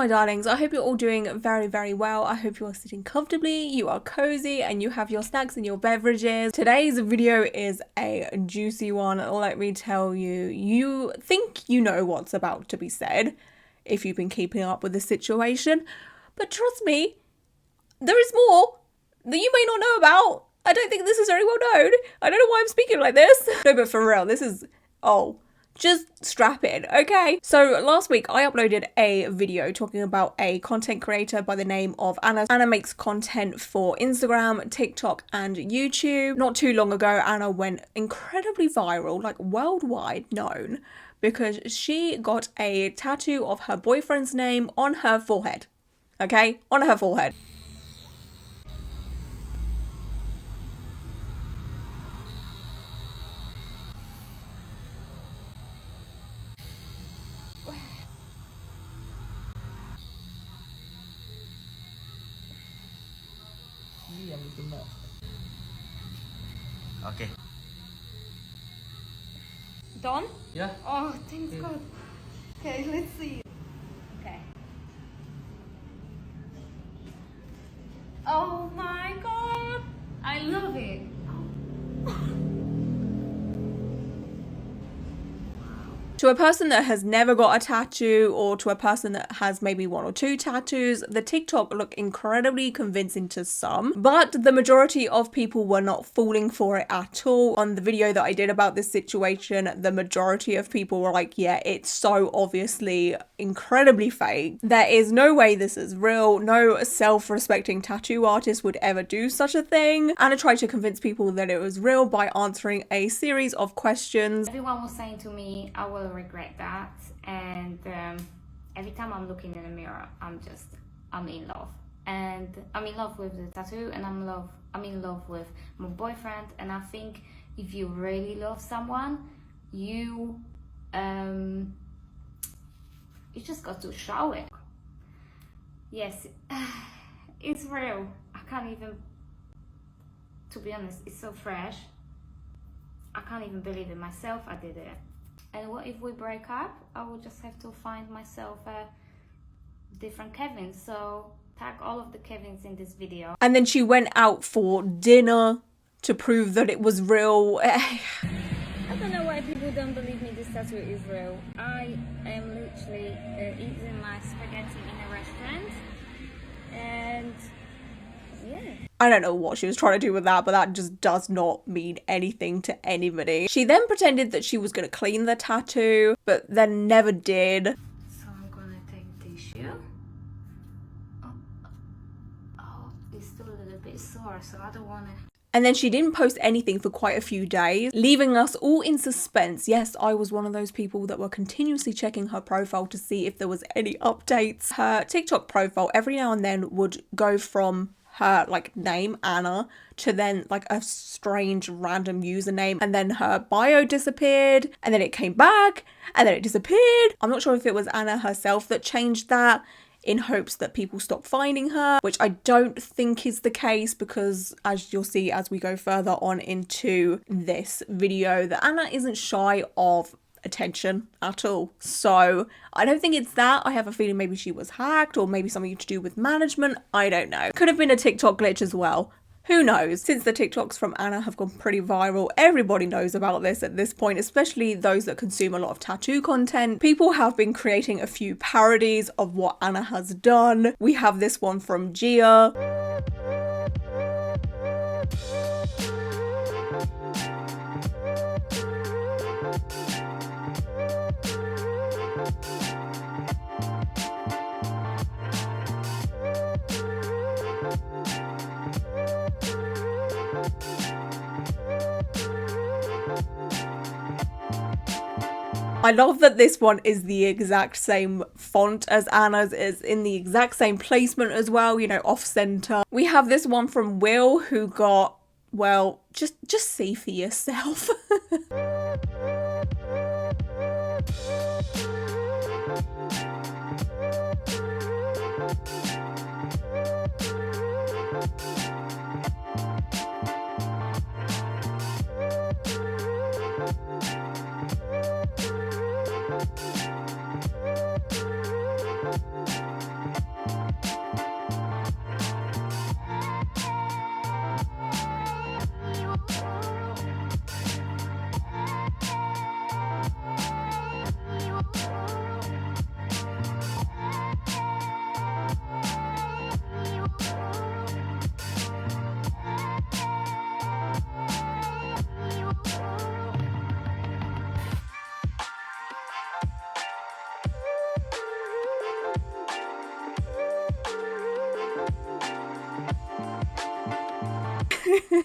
my darlings, I hope you're all doing very, very well. I hope you are sitting comfortably, you are cozy, and you have your snacks and your beverages. Today's video is a juicy one, let me tell you. You think you know what's about to be said if you've been keeping up with the situation, but trust me, there is more that you may not know about. I don't think this is very well known. I don't know why I'm speaking like this. No, but for real, this is, just strap in, okay? So last week I uploaded a video talking about a content creator by the name of Anna. Anna makes content for Instagram, TikTok, and YouTube. Not too long ago, Anna went incredibly viral, like worldwide known, because she got a tattoo of her boyfriend's name on her forehead, okay? On her forehead. Okay. Done? Yeah. Oh, thank God. Okay, let's see. Okay. Oh my God! I love it. To a person that has never got a tattoo, or to a person that has maybe 1 or 2 tattoos, the TikTok looked incredibly convincing to some, but the majority of people were not falling for it at all. On the video that I did about this situation, the majority of people were like, yeah, it's so obviously incredibly fake. There is no way this is real. No self-respecting tattoo artist would ever do such a thing. Anna tried to convince people that it was real by answering a series of questions. Everyone was saying to me, I will regret that, and every time I'm looking in the mirror, I'm in love, and I'm in love with the tattoo, and I'm in love with my boyfriend. And I think if you really love someone, you just got to show it. Yes, it's real. I can't even, to be honest, it's so fresh. I can't even believe it myself. I did it. And what if we break up? I will just have to find myself a different Kevin. So tag all of the Kevins in this video. And then she went out for dinner to prove that it was real. I don't know why people don't believe me this tattoo is real. I am literally eating my spaghetti in a restaurant. And yeah. I don't know what she was trying to do with that, but that just does not mean anything to anybody. She then pretended that she was going to clean the tattoo, but then never did. So I'm going to take tissue. Oh, it's still a little bit sore, so I don't want to. And then she didn't post anything for quite a few days, leaving us all in suspense. Yes, I was one of those people that were continuously checking her profile to see if there was any updates. Her TikTok profile every now and then would go from her name Anna to then a strange random username, and then her bio disappeared, and then it came back, and then it disappeared. I'm not sure if it was Anna herself that changed that in hopes that people stop finding her, which I don't think is the case, because as you'll see as we go further on into this video, that Anna isn't shy of attention at all. So I don't think it's that. I have a feeling maybe she was hacked, or maybe something to do with management. I don't know. Could have been a TikTok glitch as well. Who knows? Since the TikToks from Anna have gone pretty viral, everybody knows about this at this point, especially those that consume a lot of tattoo content. People have been creating a few parodies of what Anna has done. We have this one from Gia. I love that this one is the exact same font as Anna's, is in the exact same placement as well, you know, off center. We have this one from Will, who got, well, just see for yourself.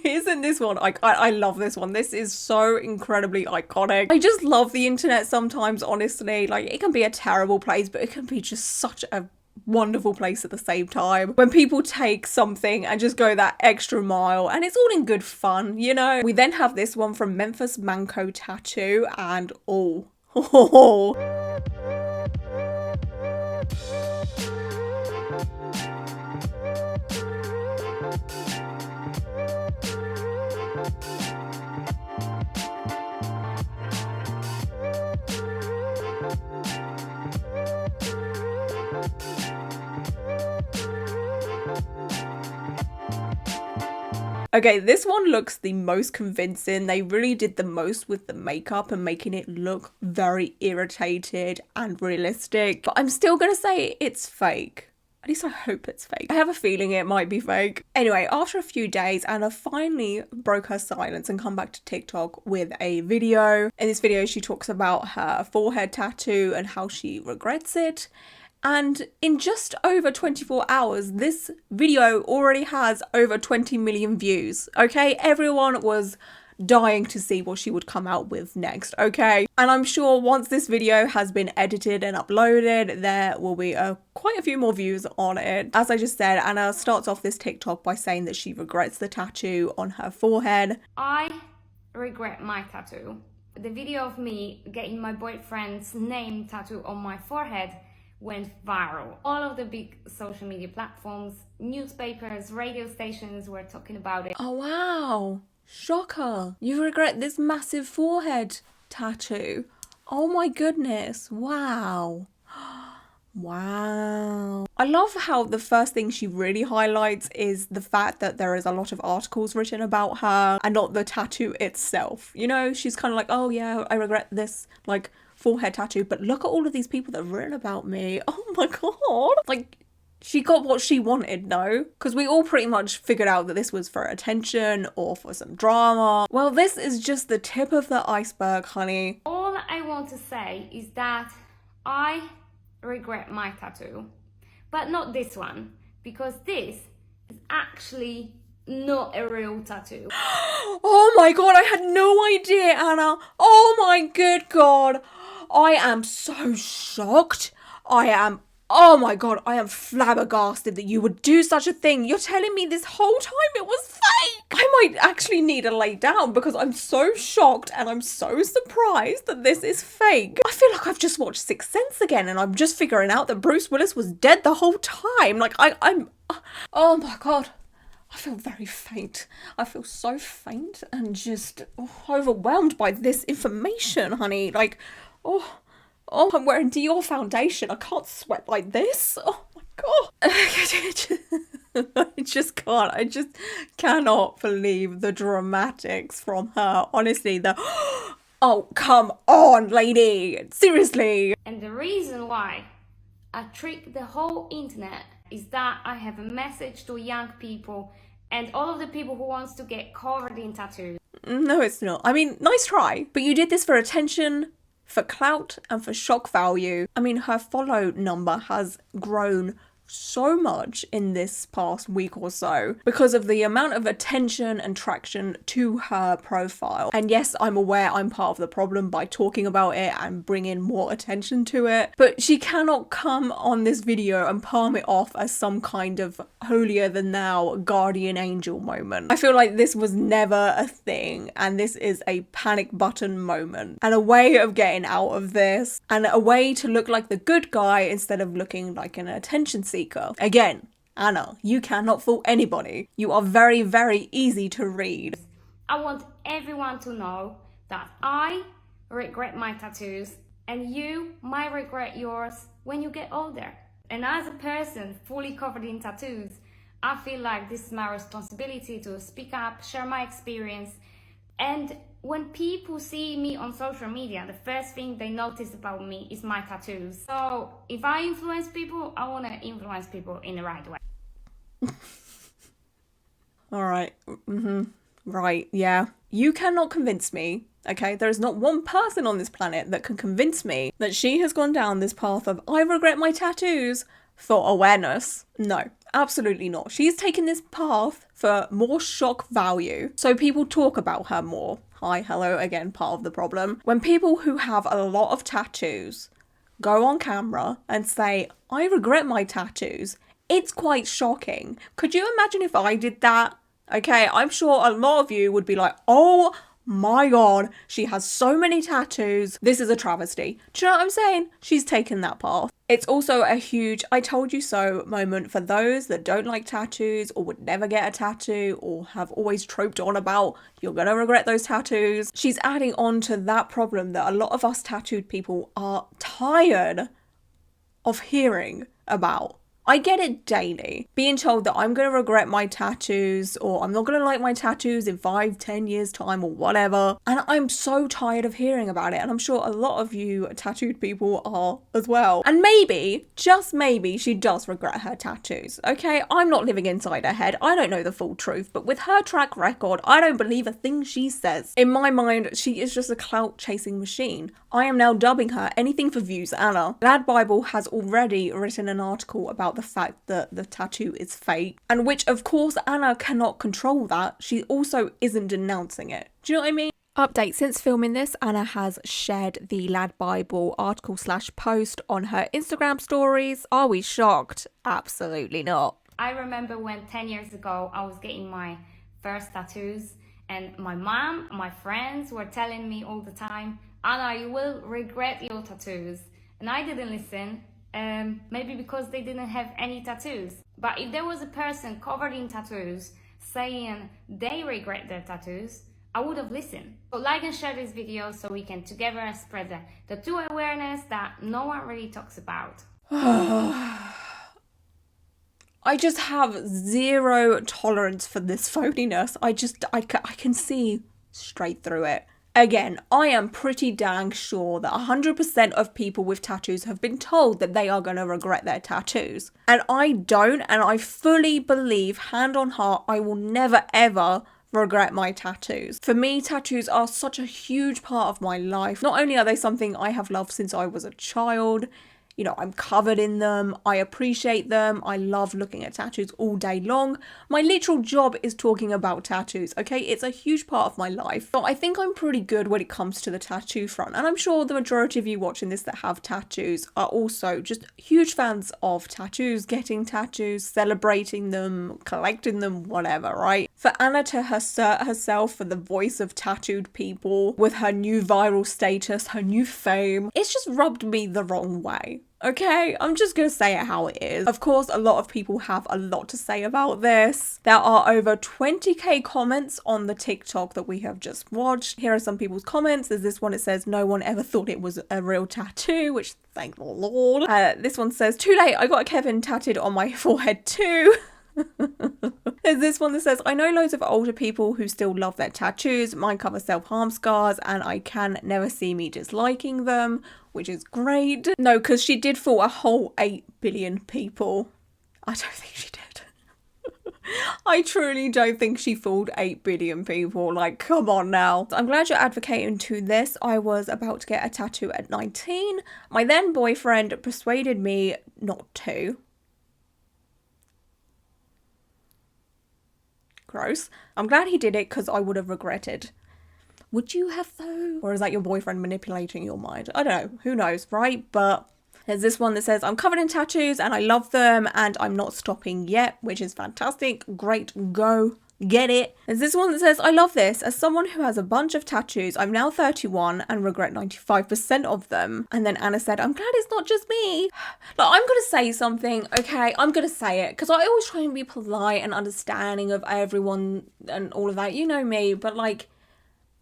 Isn't this one? I love this one. This is so incredibly iconic. I just love the internet sometimes, honestly. Like, it can be a terrible place, but it can be just such a wonderful place at the same time. When people take something and just go that extra mile, and it's all in good fun, you know? We then have this one from Memphis Manco Tattoo, and oh. Okay, this one looks the most convincing. They really did the most with the makeup and making it look very irritated and realistic. But I'm still gonna say it's fake. At least I hope it's fake. I have a feeling it might be fake. Anyway, after a few days, Anna finally broke her silence and come back to TikTok with a video. In this video, she talks about her forehead tattoo and how she regrets it. And in just over 24 hours, this video already has over 20 million views, okay? Everyone was dying to see what she would come out with next, okay? And I'm sure once this video has been edited and uploaded, there will be quite a few more views on it. As I just said, Anna starts off this TikTok by saying that she regrets the tattoo on her forehead. I regret my tattoo. The video of me getting my boyfriend's name tattooed on my forehead went viral. All of the big social media platforms, newspapers, radio stations were talking about it. Oh wow, shocker. You regret this massive forehead tattoo. Oh my goodness, wow. Wow. I love how the first thing she really highlights is the fact that there is a lot of articles written about her and not the tattoo itself. You know, she's kind of like, oh yeah, I regret this, like, forehead tattoo, but look at all of these people that have written about me. Oh my god. Like, she got what she wanted, no? Because we all pretty much figured out that this was for attention or for some drama. Well, this is just the tip of the iceberg, honey. All I want to say is that I regret my tattoo, but not this one, because this is actually not a real tattoo. Oh my god, I had no idea, Anna. Oh my good god. I am so shocked. Oh my god, I am flabbergasted that you would do such a thing. You're telling me this whole time it was fake. I might actually need to lay down because I'm so shocked and I'm so surprised that this is fake. I feel like I've just watched Sixth Sense again and I'm just figuring out that Bruce Willis was dead the whole time. Like, oh my god. I feel very faint. I feel so faint and just overwhelmed by this information, honey. Like, oh, I'm wearing Dior foundation. I can't sweat like this. Oh my god. I just can't. I just cannot believe the dramatics from her. Honestly, oh, come on, lady. Seriously. And the reason why I trick the whole internet is that I have a message to young people and all of the people who wants to get covered in tattoos. No, it's not. I mean, nice try. But you did this for attention, for clout, and for shock value. I mean, her follow number has grown so much in this past week or so because of the amount of attention and traction to her profile. And yes, I'm aware I'm part of the problem by talking about it and bringing more attention to it, but she cannot come on this video and palm it off as some kind of holier than thou guardian angel moment. I feel like this was never a thing and this is a panic button moment and a way of getting out of this and a way to look like the good guy instead of looking like an attention seeker. Again, Anna, you cannot fool anybody. You are very, very easy to read. I want everyone to know that I regret my tattoos and you might regret yours when you get older. And as a person fully covered in tattoos, I feel like this is my responsibility to speak up, share my experience. And when people see me on social media, the first thing they notice about me is my tattoos. So if I influence people, I want to influence people in the right way. All right. Right, yeah. You cannot convince me, okay? There is not one person on this planet that can convince me that she has gone down this path of I regret my tattoos for awareness. No, absolutely not. She's taken this path for more shock value, so people talk about her more. Hi, hello, again, part of the problem. When people who have a lot of tattoos go on camera and say, I regret my tattoos, it's quite shocking. Could you imagine if I did that? Okay, I'm sure a lot of you would be like, oh my god, she has so many tattoos. This is a travesty. Do you know what I'm saying? She's taken that path. It's also a huge I told you so moment for those that don't like tattoos or would never get a tattoo or have always troped on about you're gonna regret those tattoos. She's adding on to that problem that a lot of us tattooed people are tired of hearing about. I get it daily. Being told that I'm going to regret my tattoos or I'm not going to like my tattoos in 5-10 years time or whatever. And I'm so tired of hearing about it. And I'm sure a lot of you tattooed people are as well. And maybe, just maybe, she does regret her tattoos. Okay, I'm not living inside her head. I don't know the full truth. But with her track record, I don't believe a thing she says. In my mind, she is just a clout chasing machine. I am now dubbing her anything for views Anna. Lad Bible has already written an article about the fact that the tattoo is fake, and which of course Anna cannot control that. She also isn't denouncing it. Do you know what I mean? Update: since filming this, Anna has shared the Lad Bible article / post on her Instagram stories. Are we shocked? Absolutely not. I remember when 10 years ago I was getting my first tattoos and my mom, my friends were telling me all the time, Anna, you will regret your tattoos. And I didn't listen, maybe because they didn't have any tattoos. But if there was a person covered in tattoos saying they regret their tattoos, I would have listened. So like and share this video so we can together spread the tattoo awareness that no one really talks about. I just have zero tolerance for this phoniness. I can see straight through it. Again, I am pretty dang sure that 100% of people with tattoos have been told that they are going to regret their tattoos. And I don't, and I fully believe, hand on heart, I will never ever regret my tattoos. For me, tattoos are such a huge part of my life. Not only are they something I have loved since I was a child, you know, I'm covered in them, I appreciate them, I love looking at tattoos all day long. My literal job is talking about tattoos, okay? It's a huge part of my life. But I think I'm pretty good when it comes to the tattoo front. And I'm sure the majority of you watching this that have tattoos are also just huge fans of tattoos, getting tattoos, celebrating them, collecting them, whatever, right? For Anna to assert herself for the voice of tattooed people with her new viral status, her new fame, it's just rubbed me the wrong way. Okay, I'm just gonna say it how it is. Of course, a lot of people have a lot to say about this. There are over 20k comments on the TikTok that we have just watched. Here are some people's comments. There's this one that says, no one ever thought it was a real tattoo, which thank the Lord. This one says, too late, I got a Kevin tattooed on my forehead too. There's this one that says, I know loads of older people who still love their tattoos. Mine cover self-harm scars and I can never see me disliking them, which is great. No, because she did fool a whole 8 billion people. I don't think she did. I truly don't think she fooled 8 billion people. Like, come on now. I'm glad you're advocating to this. I was about to get a tattoo at 19. My then boyfriend persuaded me not to. Gross. I'm glad he did it because I would have regretted. Would you have though? Or is that your boyfriend manipulating your mind? I don't know. Who knows, right? But there's this one that says, I'm covered in tattoos and I love them and I'm not stopping yet, which is fantastic. Great. Go. Get it. There's this one that says, I love this. As someone who has a bunch of tattoos, I'm now 31 and regret 95% of them. And then Anna said, I'm glad it's not just me. But I'm going to say something, okay? I'm going to say it because I always try and be polite and understanding of everyone and all of that. You know me, but like,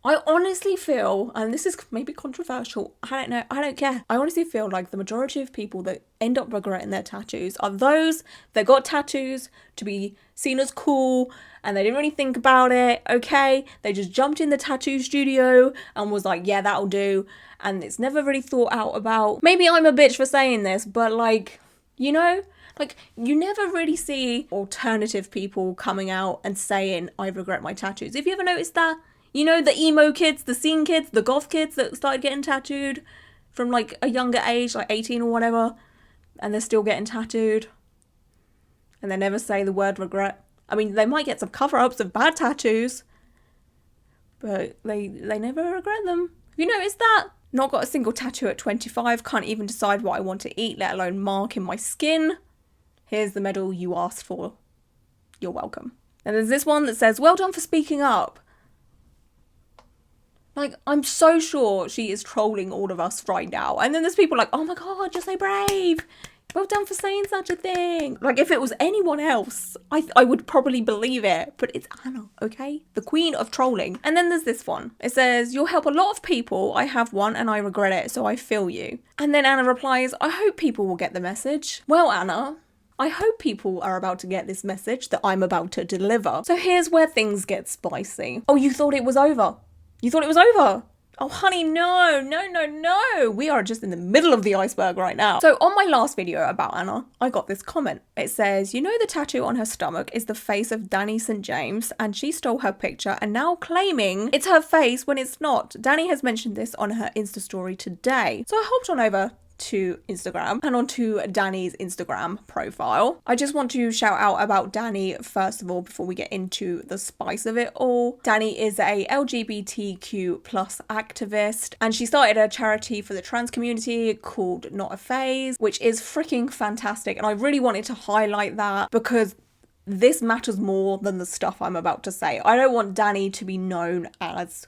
I honestly feel, and this is maybe controversial, I don't know, I don't care. I honestly feel like the majority of people that end up regretting their tattoos are those that got tattoos to be seen as cool and they didn't really think about it, okay? They just jumped in the tattoo studio and was like, yeah, that'll do. And it's never really thought out about. Maybe I'm a bitch for saying this, but like, You know? Like, you never really see alternative people coming out and saying, I regret my tattoos. Have you ever noticed that? You know, the emo kids, the scene kids, the goth kids that started getting tattooed from like a younger age, like 18 or whatever, and they're still getting tattooed. And they never say the word regret. I mean, they might get some cover-ups of bad tattoos, but they never regret them. Have you noticed that? Not got a single tattoo at 25, can't even decide what I want to eat, let alone mark in my skin. Here's the medal you asked for. You're welcome. And there's this one that says, well done for speaking up. Like, I'm so sure she is trolling all of us right now. And then there's people like, oh my God, you're so brave. Well done for saying such a thing. Like, if it was anyone else, I would probably believe it. But it's Ana, okay? The queen of trolling. And then there's this one. It says, you'll help a lot of people. I have one and I regret it, so I feel you. And then Ana replies, I hope people will get the message. Well, Ana, I hope people are about to get this message that I'm about to deliver. So here's where things get spicy. Oh, you thought it was over? You thought it was over? Oh, honey, no. We are just in the middle of the iceberg right now. So on my last video about Ana, I got this comment. It says, you know the tattoo on her stomach is the face of Danny St. James, and she stole her picture and now claiming it's her face when it's not. Danny has mentioned this on her Insta story today. So I hopped on over to Instagram and onto Danny's Instagram profile. I just want to shout out about Danny first of all before we get into the spice of it all. Danny is a LGBTQ plus activist, and she started a charity for the trans community called Not a Phase, which is freaking fantastic, and I really wanted to highlight that because this matters more than the stuff I'm about to say. I don't want Danny to be known as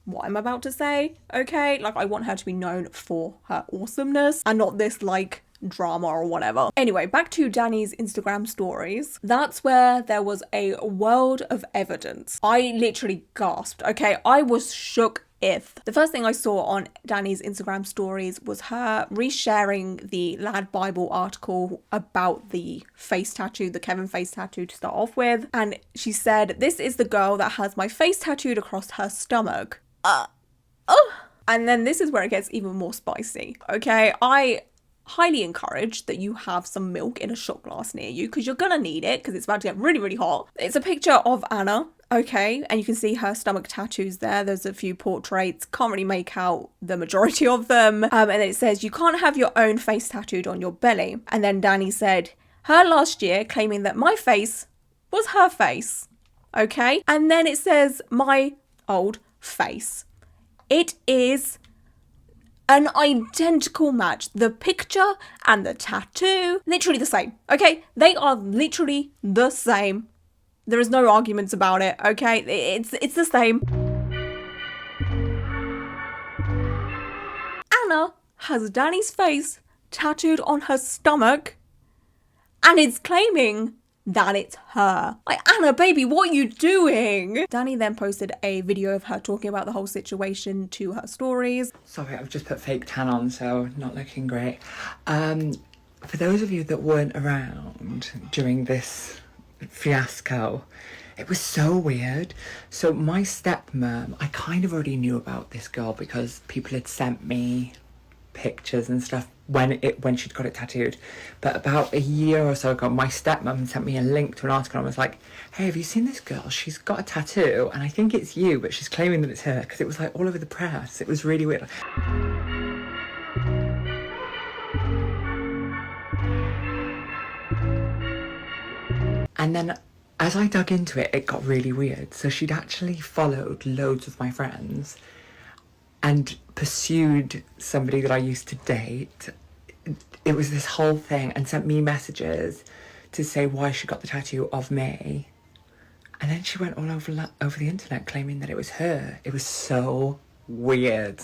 what I'm about to say, okay? Like, I want her to be known for her awesomeness and not this like drama or whatever. Anyway, back to Danny's Instagram stories. That's where there was a world of evidence. I literally gasped, okay? I was shook if. The first thing I saw on Danny's Instagram stories was her resharing the Lad Bible article about the face tattoo, the Kevin face tattoo to start off with. And she said, this is the girl that has my face tattooed across her stomach. And then this is where it gets even more spicy. Okay, I highly encourage that you have some milk in a shot glass near you because you're gonna need it because it's about to get really, really hot. It's a picture of Ana, okay, and you can see her stomach tattoos there. There's a few portraits, can't really make out the majority of them. And then it says, you can't have your own face tattooed on your belly. And then Danny said, her last year claiming that my face was her face, okay? And then it says, my old face. It is an identical match. The picture and the tattoo, literally the same, okay? They are literally the same. There is no arguments about it, okay? It's the same. Ana has Danny's face tattooed on her stomach and is claiming that it's her. Like, Ana, baby, what are you doing? Danny then posted a video of her talking about the whole situation to her stories. Sorry, I've just put fake tan on, so not looking great. For those of you that weren't around during this fiasco, it was so weird. So my stepmom, I kind of already knew about this girl because people had sent me pictures and stuff when she'd got it tattooed. But about a year or so ago, my stepmom sent me a link to an article and was like, hey, have you seen this girl? She's got a tattoo and I think it's you, but she's claiming that it's her, because it was like all over the press. It was really weird. And then as I dug into it, it got really weird. So she'd actually followed loads of my friends and pursued somebody that I used to date. It was this whole thing, and sent me messages to say why she got the tattoo of me. And then she went all over the internet claiming that it was her. It was so weird,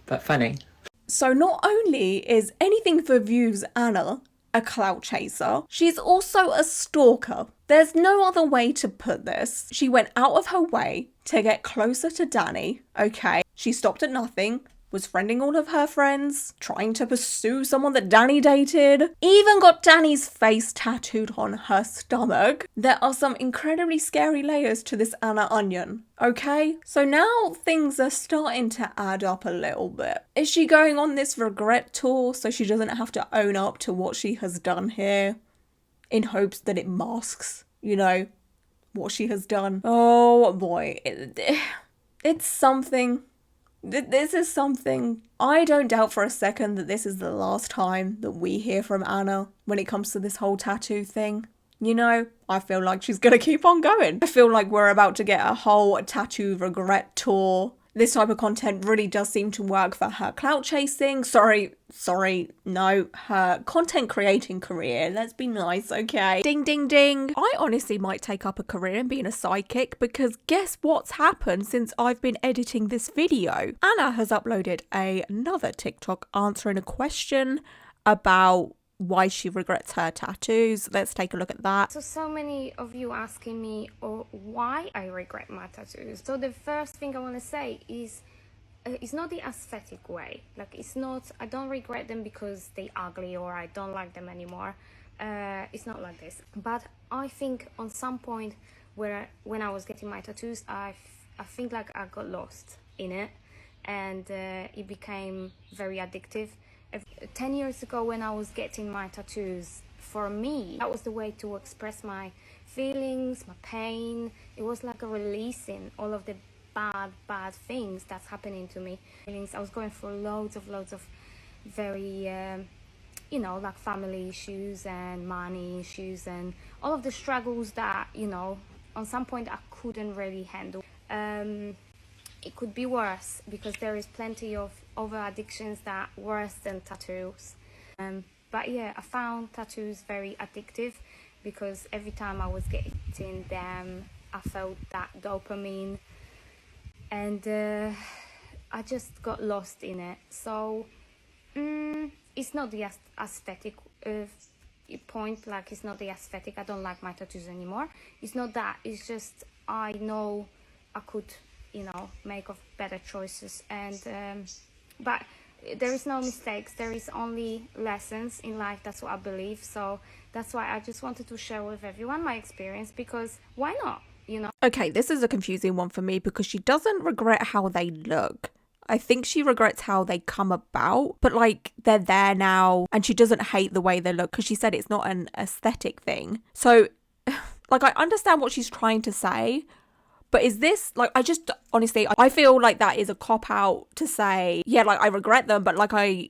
but funny. So not only is anything for views Ana a clout chaser, she's also a stalker. There's no other way to put this. She went out of her way to get closer to Danny, okay? She stopped at nothing, was friending all of her friends, trying to pursue someone that Danny dated, even got Danny's face tattooed on her stomach. There are some incredibly scary layers to this Anna onion, okay? So now things are starting to add up a little bit. Is she going on this regret tour so she doesn't have to own up to what she has done here, in hopes that it masks, you know, what she has done? Oh boy, it's something. This is something. I don't doubt for a second that this is the last time that we hear from Anna when it comes to this whole tattoo thing. You know, I feel like she's gonna keep on going. I feel like we're about to get a whole tattoo regret tour. This type of content really does seem to work for her clout chasing. No, her content creating career. Let's be nice, okay? Ding, ding, ding. I honestly might take up a career in being a sidekick, because guess what's happened since I've been editing this video? Anna has uploaded another TikTok answering a question about why she regrets her tattoos. Let's take a look at that. So many of you asking me why I regret my tattoos. So the first thing I want to say is it's not the aesthetic way. Like, it's not, I don't regret them because they ugly or I don't like them anymore. It's not like this. But I think on some point when I was getting my tattoos, I think like I got lost in it, and it became very addictive. 10 years ago when I was getting my tattoos, for me, that was the way to express my feelings, my pain. It was like a releasing all of the bad things that's happening to me. I was going through loads of very, you know, like family issues and money issues and all of the struggles that, you know, on some point I couldn't really handle. It could be worse, because there is plenty of other addictions that are worse than tattoos. But yeah, I found tattoos very addictive, because every time I was getting them, I felt that dopamine, and I just got lost in it. So it's not the aesthetic point, like it's not the aesthetic. I don't like my tattoos anymore. It's not that, it's just I know I could, you know, make of better choices, and but there is no mistakes, there is only lessons in life. That's what I believe. So that's why I just wanted to share with everyone my experience, because why not, you know? Okay, this is a confusing one for me, because she doesn't regret how they look. I think she regrets how they come about, but like they're there now, and she doesn't hate the way they look, because she said it's not an aesthetic thing. So like, I understand what she's trying to say, but is this, like, I just, honestly, I feel like that is a cop-out to say, yeah, like, I regret them, but, like, I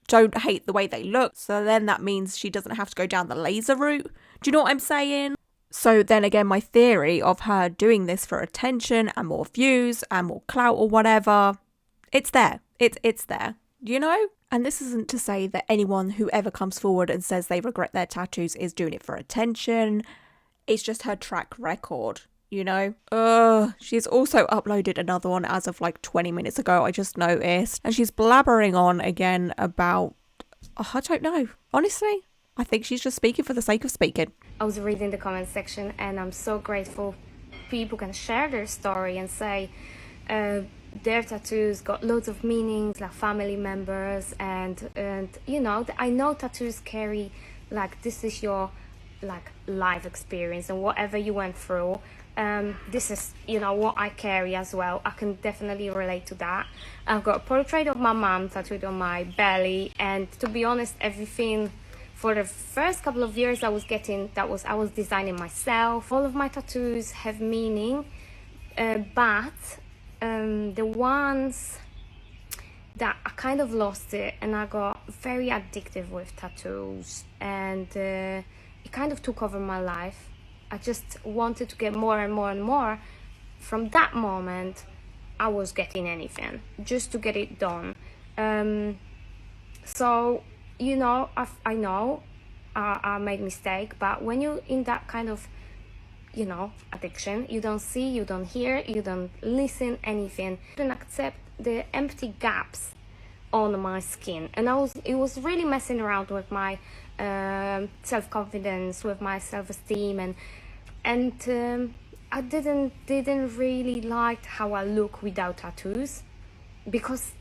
don't hate the way they look. So then that means she doesn't have to go down the laser route. Do you know what I'm saying? So then again, my theory of her doing this for attention and more views and more clout or whatever, it's there. It's there, you know? And this isn't to say that anyone who ever comes forward and says they regret their tattoos is doing it for attention. It's just her track record. You know? She's also uploaded another one as of like 20 minutes ago, I just noticed. And she's blabbering on again about, I don't know. Honestly, I think she's just speaking for the sake of speaking. I was reading the comment section, and I'm so grateful people can share their story and say their tattoos got loads of meanings, like family members, and you know, I know tattoos carry, like, this is your like life experience, and whatever you went through, this is, you know, what I carry as well. I can definitely relate to that. I've got a portrait of my mom tattooed on my belly, and to be honest, everything for the first couple of years I was designing myself. All of my tattoos have meaning, but the ones that I kind of lost it, and I got very addictive with tattoos, and it kind of took over my life. I just wanted to get more and more and more. From that moment, I was getting anything just to get it done. So, you know, I know I made mistake, but when you're in that kind of, you know, addiction, you don't see, you don't hear, you don't listen, anything. I didn't accept the empty gaps on my skin, and it was really messing around with my self-confidence, with my self-esteem, and I didn't really like how I look without tattoos, because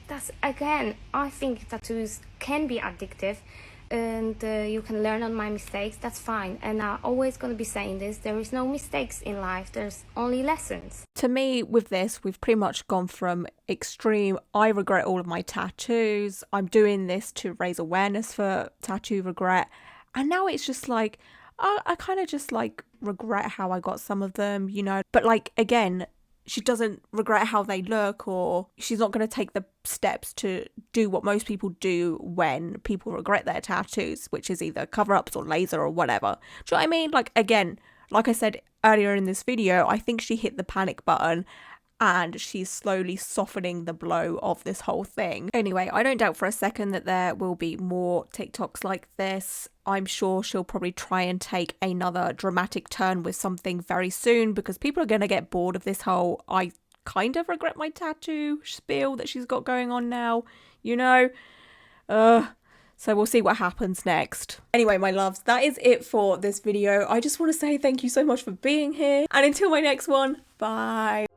That's, again, I think tattoos can be addictive, and you can learn on my mistakes. That's fine, and I'm always going to be saying this: there is no mistakes in life, there's only lessons. To me, with this, we've pretty much gone from extreme, I regret all of my tattoos, I'm doing this to raise awareness for tattoo regret, and now it's just like, I kind of just like regret how I got some of them, you know, but like, again, she doesn't regret how they look, or she's not going to take the steps to do what most people do when people regret their tattoos, which is either cover-ups or laser or whatever. Do you know what I mean? Like, again, like I said earlier in this video, I think she hit the panic button and she's slowly softening the blow of this whole thing. Anyway, I don't doubt for a second that there will be more TikToks like this. I'm sure she'll probably try and take another dramatic turn with something very soon, because people are going to get bored of this whole I kind of regret my tattoo spiel that she's got going on now, you know? So we'll see what happens next. Anyway, my loves, that is it for this video. I just want to say thank you so much for being here, and until my next one, bye.